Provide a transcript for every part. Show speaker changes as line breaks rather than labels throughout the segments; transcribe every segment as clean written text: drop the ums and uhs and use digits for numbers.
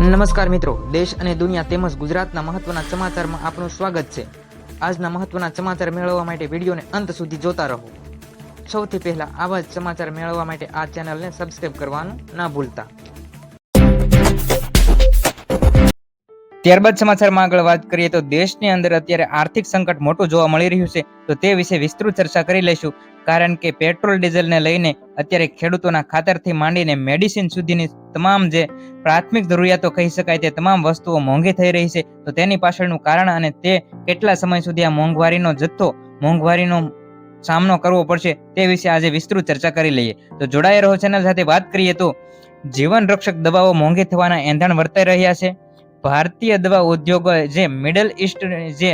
નમસ્કાર મિત્રો, દેશ અને દુનિયા તેમજ ગુજરાતના મહત્વના સમાચારમાં આપનું સ્વાગત છે। આજના મહત્વના સમાચાર મેળવવા માટે વિડીયોને અંત સુધી જોતા રહો। સૌથી પહેલા આવા જ સમાચાર મેળવવા માટે આ ચેનલને સબસ્ક્રાઇબ કરવાનું ના ભૂલતા। ત્યારબાદ સમાચારમાં આગળ વાત કરીએ તો દેશની અંદર અત્યારે આર્થિક સંકટ મોટું જોવા મળી રહ્યું છે, તો તે વિશે વિસ્તૃત ચર્ચા કરી લઈશું। કારણ કે પેટ્રોલ ડીઝલને લઈને અત્યારે ખેડૂતોના ખાતરથી માંડીને મેડિસિન સુધીની તમામ જે પ્રાથમિક જરૂરિયાતો કહી શકાય તે તમામ વસ્તુઓ મોંઘી થઈ રહી છે, તો તેની પાછળનું કારણ અને તે કેટલા સમય સુધી આ મોંઘવારીનો સામનો કરવો પડશે તે વિશે આજે વિસ્તૃત ચર્ચા કરી લઈએ। તો જોડાઈ રહો ચેનલ સાથે। વાત કરીએ તો જીવન રક્ષક દવાઓ મોંઘી થવાના એંધાણ વર્તાઈ રહ્યા છે। ભારતીય દવા ઉદ્યોગો જે મિડલ ઈસ્ટ જે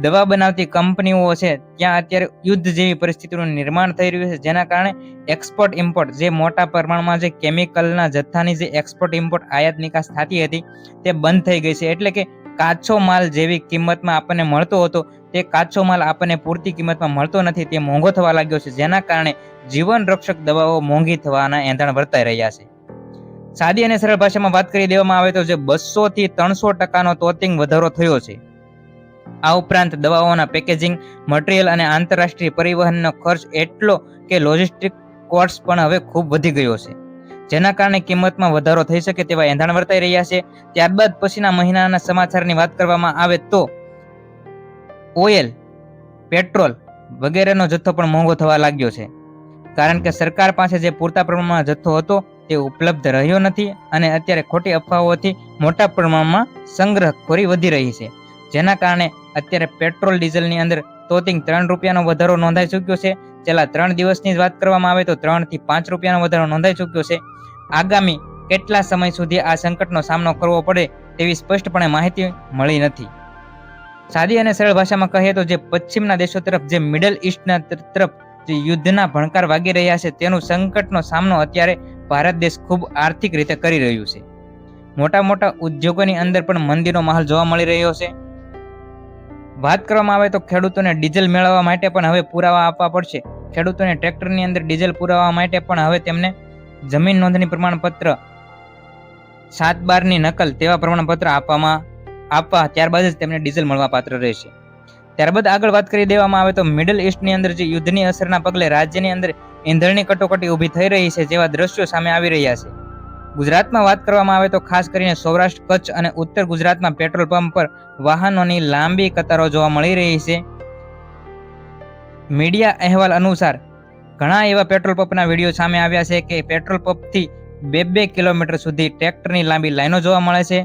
દવા બનાવતી કંપનીઓ છે ત્યાં અત્યારે યુદ્ધ જેવી પરિસ્થિતિનું નિર્માણ થઈ રહ્યું છે, જેના કારણે એક્સપોર્ટ ઇમ્પોર્ટ જે મોટા પ્રમાણમાં જે કેમિકલના જથ્થાની જે એક્સપોર્ટ ઇમ્પોર્ટ આયાત નિકાસ થતી હતી તે બંધ થઈ ગઈ છે। એટલે કે કાચો માલ જેવી કિંમતમાં આપણને મળતો હતો તે કાચો માલ આપણને પૂરતી કિંમતમાં મળતો નથી, તે મોંઘો થવા લાગ્યો છે, જેના કારણે જીવન રક્ષક દવાઓ મોંઘી થવાના એંધાણ વર્તાઈ રહ્યા છે। સાદી અને સરળ ભાષામાં વાત કરી દેવામાં આવે તો જે 200 થી 300% તોતિંગ વધારો થયો છે। આ ઉપરાંત દવાઓના પેકેજિંગ, મટીરિયલ અને આંતરરાષ્ટ્રીય પરિવહનનો ખર્ચ એટલો કે લોજિસ્ટિક કોસ્ટ પણ હવે ખૂબ વધી ગયો છે, જેના કારણે કિંમતમાં વધારો થઈ શકે તેવા એંધાણ વર્તાઈ રહ્યા છે। ત્યારબાદ પછીના મહિનાના સમાચારની વાત કરવામાં આવે તો ઓઇલ, પેટ્રોલ વગેરેનો જથ્થો પણ મોંઘો થવા લાગ્યો છે, કારણ કે સરકાર પાસે જે પૂરતા પ્રમાણમાં જથ્થો હતો તે ઉપલબ્ધ રહ્યો નથી અને અત્યારે ખોટી અફવાઓથી મોટા પ્રમાણમાં સંગ્રહખોરી વધી રહી છે, જેના કારણે અત્યારે પેટ્રોલ ડીઝલની અંદર તોતિંગ 3 રૂપિયાનો વધારો નોંધાઈ ચૂક્યો છે। છેલ્લા 3 દિવસની વાત કરવામાં આવે તો 3 થી 5 રૂપિયાનો વધારો નોંધાઈ ચૂક્યો છે। આગામી કેટલા સમય સુધી આ સંકટનો સામનો કરવો પડે તેવી સ્પષ્ટપણે માહિતી મળી નથી। સાદી અને સરળ ભાષામાં કહીએ તો જે પશ્ચિમના દેશો તરફ જે મિડલ ઈસ્ટના તરફ જે યુદ્ધના ભણકાર વાગી રહ્યા છે તેનું સંકટનો સામનો અત્યારે ભારત દેશ ખૂબ આર્થિક રીતે કરી રહ્યું છે। મોટા મોટા ઉદ્યોગોની અંદર પણ મંદીનો માહોલ જોવા મળી રહ્યો છે। વાત કરવામાં આવે તો ખેડૂતોને ડીઝલ મેળવવા માટે પણ હવે પુરાવા આપવા પડશે। ખેડૂતોને ટ્રેક્ટરની અંદર ડીઝલ પુરાવવા માટે પણ હવે તેમને જમીન નોંધણી પ્રમાણપત્ર, 7/12ની નકલ તેવા પ્રમાણપત્ર આપવા ત્યારબાદ જ તેમને ડીઝલ મળવા પાત્ર રહેશે। ત્યારબાદ આગળ વાત કરી દેવામાં આવે તો મિડલ ઈસ્ટની અંદર જે યુદ્ધની અસરના પગલે રાજ્યની અંદર ઈંધણની કટોકટી ઊભી થઈ રહી છે જેવા દ્રશ્યો સામે આવી રહ્યા છે। ગુજરાતમાં વાત કરવામાં આવે તો ખાસ કરીને સૌરાષ્ટ્ર, કચ્છ અને ઉત્તર ગુજરાતમાં પેટ્રોલ પંપ પર વાહનોની લાંબી કતારો જોવા મળી રહી છે। મીડિયા અહેવાલ અનુસાર ઘણા એવા પેટ્રોલ પંપના વિડીયો સામે આવ્યા છે કે પેટ્રોલ પંપથી 2 કિલોમીટર સુધી ટ્રેક્ટરની લાંબી લાઈનો જોવા મળે છે,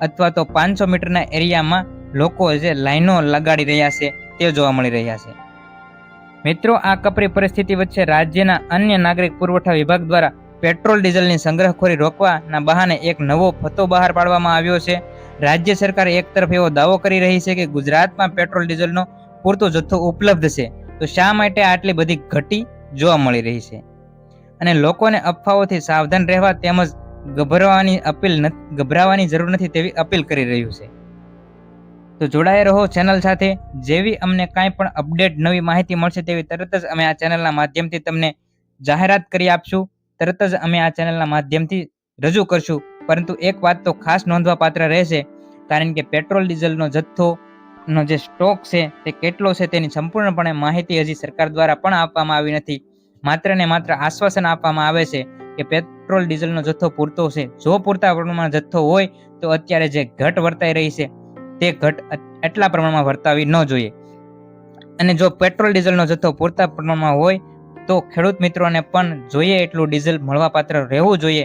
અથવા તો 500 મીટરના એરિયામાં લોકો જે લાઈનો લગાડી રહ્યા છે તે જોવા મળી રહ્યા છે। મિત્રો, આ કપરી પરિસ્થિતિ વચ્ચે રાજ્યના અન્ય નાગરિક પુરવઠા વિભાગ દ્વારા પેટ્રોલ ડીઝલની સંગ્રહખોરી રોકવાના બહાને એક નવો ફતો બહાર પાડવામાં આવ્યો છે। રાજ્ય સરકાર એક તરફ એવો દાવો કરી રહી છે કે ગુજરાતમાં પેટ્રોલ ડીઝલનો પૂરતો જથ્થો ઉપલબ્ધ છે, તો શા માટે આટલી બધી ઘટી જોવા મળી રહી છે? અને લોકોને અફવાઓથી સાવધાન રહેવા તેમજ ગભરાવાની જરૂર નથી તેવી અપીલ કરી રહ્યું છે। તો જોડાઈ રહો ચેનલ સાથે। જેવી અમને કાંઈ પણ અપડેટ, નવી માહિતી મળશે તેવી તરત જ અમે આ ચેનલના માધ્યમથી તમને જાહેરાત કરી આપશું, તરત જ અમે આ ચેનલના માધ્યમથી રજૂ કરશું। પરંતુ એક વાત તો ખાસ નોંધવા પાત્ર રહેશે, કારણ કે પેટ્રોલ ડીઝલનો જથ્થોનો જે સ્ટોક છે તે કેટલો છે તેની સંપૂર્ણપણે માહિતી હજી સરકાર દ્વારા પણ આપવામાં આવી નથી। માત્ર ને માત્ર આશ્વાસન આપવામાં આવે છે કે પેટ્રોલ ડીઝલનો જથ્થો પૂરતો છે। જો પૂરતા પ્રમાણમાં જથ્થો હોય તો અત્યારે જે ઘટ વર્તાઈ રહી છે તે ઘટ એટલા પ્રમાણમાં વર્તાવી ન જોઈએ, અને જો પેટ્રોલ ડીઝલનો જથ્થો પૂરતા પ્રમાણમાં હોય તો ખેડૂત મિત્રોને પણ જોઈએ એટલું ડીઝલ મળવાપાત્ર રહેવું જોઈએ,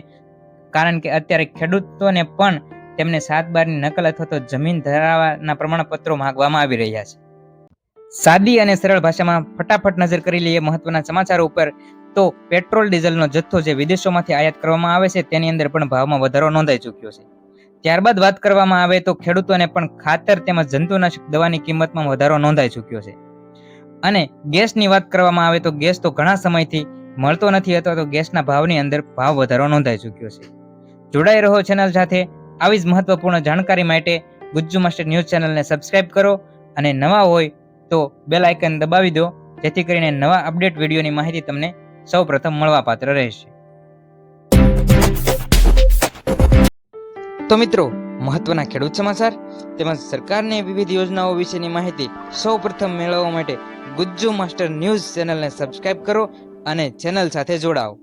કારણ કે અત્યારે ખેડૂતોને પણ તેમને 7/12ની નકલ અથવા તો જમીન ધરાવવાના પ્રમાણપત્રો માંગવામાં આવી રહ્યા છે। સાદી અને સરળ ભાષામાં ફટાફટ નજર કરી લઈએ મહત્વના સમાચાર ઉપર તો પેટ્રોલ ડીઝલનો જથ્થો જે વિદેશોમાંથી આયાત કરવામાં આવે છે તેની અંદર પણ ભાવમાં વધારો નોંધાઈ ચૂક્યો છે। ત્યારબાદ વાત કરવામાં આવે તો ખેડૂતોને પણ ખાતર તેમજ જંતુનાશક દવાની કિંમતમાં વધારો નોંધાઈ ચૂક્યો છે। અને ગેસની વાત કરવામાં આવે તો ગેસ તો ઘણા સમયથી મળતો નથી, અથવા તો ગેસના ભાવની અંદર ભાવ વધારો નોંધાઈ ચૂક્યો છે। જોડાઈ રહો ચેનલ સાથે। આવી જ મહત્વપૂર્ણ જાણકારી માટે ગુજ્જુ માસ્ટર ન્યૂઝ ચેનલને સબસ્ક્રાઇબ કરો અને નવા હોય તો બેલ આઇકન દબાવી દો, જેથી કરીને નવા અપડેટ વિડીયોની માહિતી તમને સૌપ્રથમ મળવા પાત્ર રહેશે। તો મિત્રો, મહત્વના ખેડૂત સમાચાર તેમજ સરકારની વિવિધ યોજનાઓ વિશેની માહિતી સૌપ્રથમ મેળવવા માટે ગુજ્જુ માસ્ટર ન્યૂઝ ચેનલને સબસ્ક્રાઇબ કરો અને ચેનલ સાથે જોડાઓ.